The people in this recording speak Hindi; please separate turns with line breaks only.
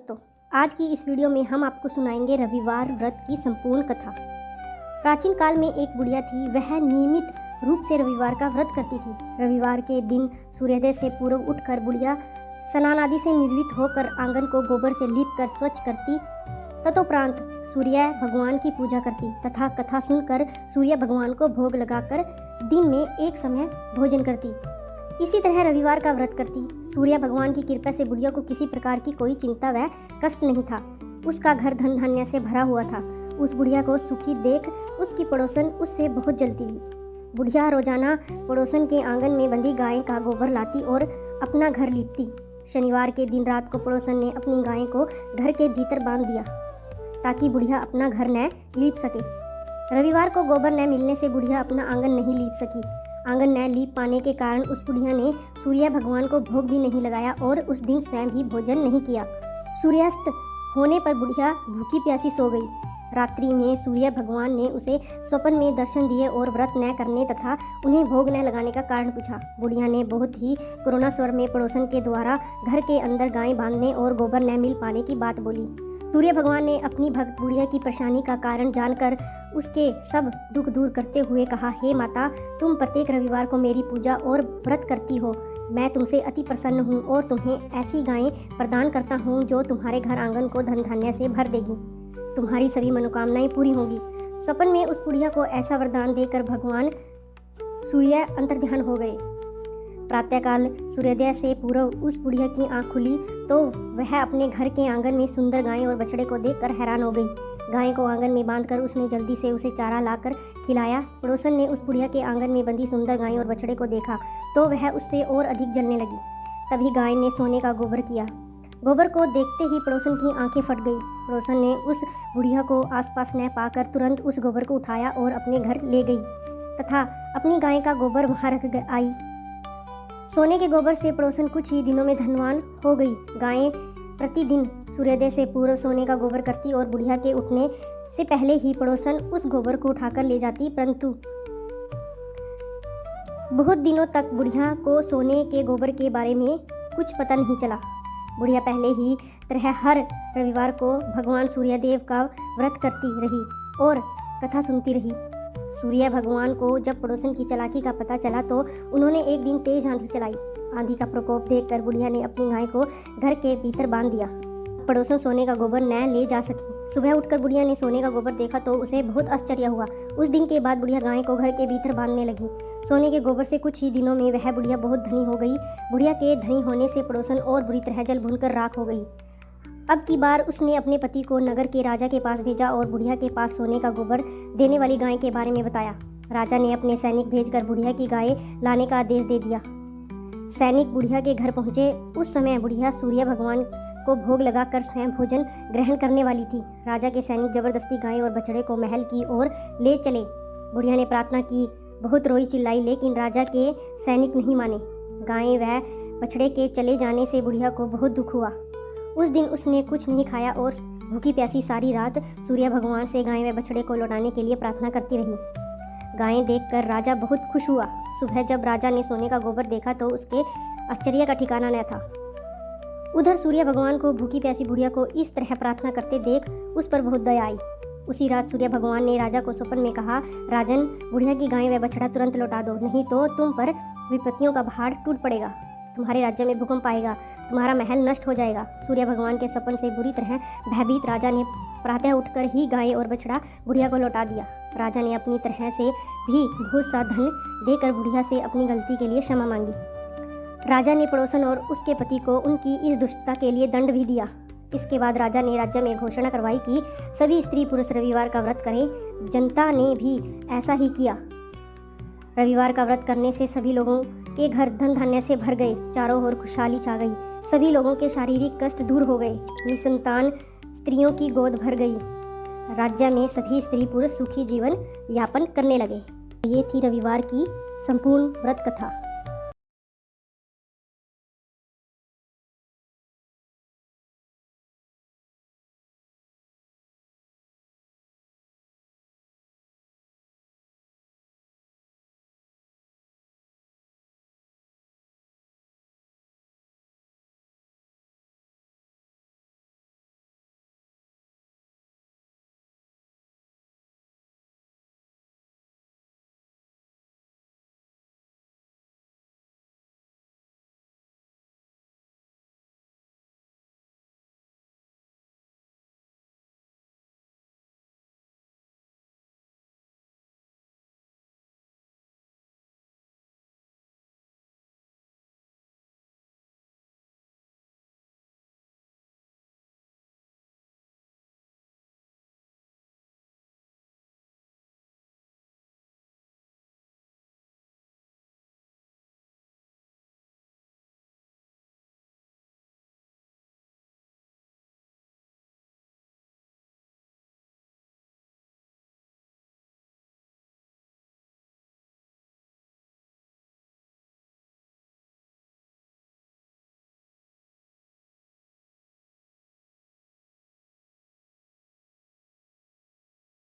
दोस्तों, आज की इस वीडियो में हम आपको सुनाएंगे रविवार व्रत की संपूर्ण कथा। प्राचीन काल में एक बुढ़िया थी। वह नियमित रूप से रविवार का व्रत करती थी। रविवार के दिन सूर्योदय से पूर्व उठकर बुढ़िया स्नान आदि से निर्वित होकर आंगन को गोबर से लीप कर स्वच्छ करती। तदोपरांत सूर्य भगवान की पूजा करती तथा कथा सुनकर सूर्य भगवान को भोग लगाकर दिन में एक समय भोजन करती। इसी तरह रविवार का व्रत करती। सूर्य भगवान की कृपा से बुढ़िया को किसी प्रकार की कोई चिंता व कष्ट नहीं था। उसका घर धन धान्य से भरा हुआ था। उस बुढ़िया को सुखी देख उसकी पड़ोसन उससे बहुत जलती थी। बुढ़िया रोजाना पड़ोसन के आंगन में बंधी गाय का गोबर लाती और अपना घर लीपती। शनिवार के दिन रात को पड़ोसन ने अपनी गाय को घर के भीतर बांध दिया ताकि बुढ़िया अपना घर न लीप सके। रविवार को गोबर न मिलने से बुढ़िया अपना आंगन नहीं लीप सकी। आंगन न लीप पाने के कारण उस बुढ़िया ने सूर्य भगवान को भोग भी नहीं लगाया और उस दिन स्वयं भी भोजन नहीं किया। सूर्यास्त होने पर बुढ़िया भूखी प्यासी सो गई। रात्रि में सूर्य भगवान ने उसे स्वप्न में दर्शन दिए और व्रत न करने तथा उन्हें भोग न लगाने का कारण पूछा। बुढ़िया ने बहुत ही करुणा स्वर में पड़ोसन के द्वारा घर के अंदर गाय बांधने और गोबर न मिल पाने की बात बोली। सूर्य भगवान ने अपनी भक्त बुढ़िया की परेशानी का कारण जानकर उसके सब दुख दूर करते हुए कहा, हे माता, तुम प्रत्येक रविवार को मेरी पूजा और व्रत करती हो। मैं तुमसे अति प्रसन्न हूँ और तुम्हें ऐसी गायें प्रदान करता हूँ जो तुम्हारे घर आंगन को धन धान्य से भर देगी। तुम्हारी सभी मनोकामनाएं पूरी होंगी। स्वप्न में उस बुढ़िया को ऐसा वरदान देकर भगवान सूर्य अंतर्ध्यान हो गए। प्रातःकाल सूर्योदय से पूर्व उस बुढ़िया की आंख खुली तो वह अपने घर के आंगन में सुंदर गाय और बछड़े को देखकर हैरान हो गई। गाय को आंगन में बांधकर उसने जल्दी से उसे चारा लाकर खिलाया। पड़ोसन ने उस बुढ़िया के आंगन में बंधी सुंदर गाय और बछड़े को देखा तो वह उससे और अधिक जलने लगी। तभी गाय ने सोने का गोबर किया। गोबर को देखते ही पड़ोसन की आंखें फट गई। पड़ोसन ने उस बुढ़िया को आसपास न पाकर तुरंत उस गोबर को उठाया और अपने घर ले गई तथा अपनी गाय का गोबर वहां रख आई। सोने के गोबर से पड़ोसन कुछ ही दिनों में धनवान हो गई। गायें प्रतिदिन सूर्योदय से पूर्व सोने का गोबर करती और बुढ़िया के उठने से पहले ही पड़ोसन उस गोबर को उठाकर ले जाती, परंतु बहुत दिनों तक बुढ़िया को सोने के गोबर के बारे में कुछ पता नहीं चला। बुढ़िया पहले ही तरह हर रविवार को भगवान सूर्यदेव का व्रत करती रही और कथा सुनती रही। सूर्य भगवान को जब पड़ोसन की चालाकी का पता चला तो उन्होंने एक दिन तेज आंधी चलाई। आंधी का प्रकोप देखकर बुढ़िया ने अपनी गाय को घर के भीतर बांध दिया। पड़ोसन सोने का गोबर न ले जा सकी। सुबह उठकर बुढ़िया ने सोने का गोबर देखा तो उसे बहुत आश्चर्य हुआ। उस दिन के बाद बुढ़िया गाय को घर के भीतर बांधने लगी। सोने के गोबर से कुछ ही दिनों में वह बुढ़िया बहुत धनी हो गई। बुढ़िया के धनी होने से पड़ोसन और बुरी तरह जल भूनकर राख हो गई। अब की बार उसने अपने पति को नगर के राजा के पास भेजा और बुढ़िया के पास सोने का गोबर देने वाली गाय के बारे में बताया। राजा ने अपने सैनिक भेजकर बुढ़िया की गाय लाने का आदेश दे दिया। सैनिक बुढ़िया के घर पहुंचे। उस समय बुढ़िया सूर्य भगवान को भोग लगाकर स्वयं भोजन ग्रहण करने वाली थी। राजा के सैनिक जबरदस्ती गाय और बछड़े को महल की ओर ले चले। बुढ़िया ने प्रार्थना की, बहुत रोई चिल्लाई, लेकिन राजा के सैनिक नहीं माने। गाय व बछड़े के चले जाने से बुढ़िया को बहुत दुख हुआ। उस दिन उसने कुछ नहीं खाया और भूखी प्यासी सारी रात सूर्य भगवान से गाय व बछड़े को लौटाने के लिए प्रार्थना करती रही। गायें देखकर राजा बहुत खुश हुआ। सुबह जब राजा ने सोने का गोबर देखा तो उसके आश्चर्य का ठिकाना न था। उधर सूर्य भगवान को भूखी प्यासी बुढ़िया को इस तरह प्रार्थना करते देख उस पर बहुत दया आई। उसी रात सूर्य भगवान ने राजा को स्वप्न में कहा, राजन, बुढ़िया की गाय व बछड़ा तुरंत लौटा दो, नहीं तो तुम पर विपत्तियों का पहाड़ टूट पड़ेगा। तुम्हारे राज्य में भूकंप आएगा, तुम्हारा महल नष्ट हो जाएगा। सूर्य भगवान के सपन से बुरी तरह भयभीत राजा ने प्रातः उठकर ही गाय और बछड़ा बुढ़िया को लौटा दिया। राजा ने अपनी तरह से भी बहुत सा धन देकर बुढ़िया से अपनी गलती के लिए क्षमा मांगी। राजा ने पड़ोसन और उसके पति को उनकी इस दुष्टता के लिए दंड भी दिया। इसके बाद राजा ने राज्य में घोषणा करवाई कि सभी स्त्री पुरुष रविवार का व्रत करें। जनता ने भी ऐसा ही किया। रविवार का व्रत करने से सभी लोगों के घर धन धान्य से भर गए। चारों ओर खुशहाली छा गई। सभी लोगों के शारीरिक कष्ट दूर हो गए। निसंतान स्त्रियों की गोद भर गई। राज्य में सभी स्त्री पुरुष सुखी जीवन यापन करने लगे। ये थी रविवार की संपूर्ण व्रत कथा।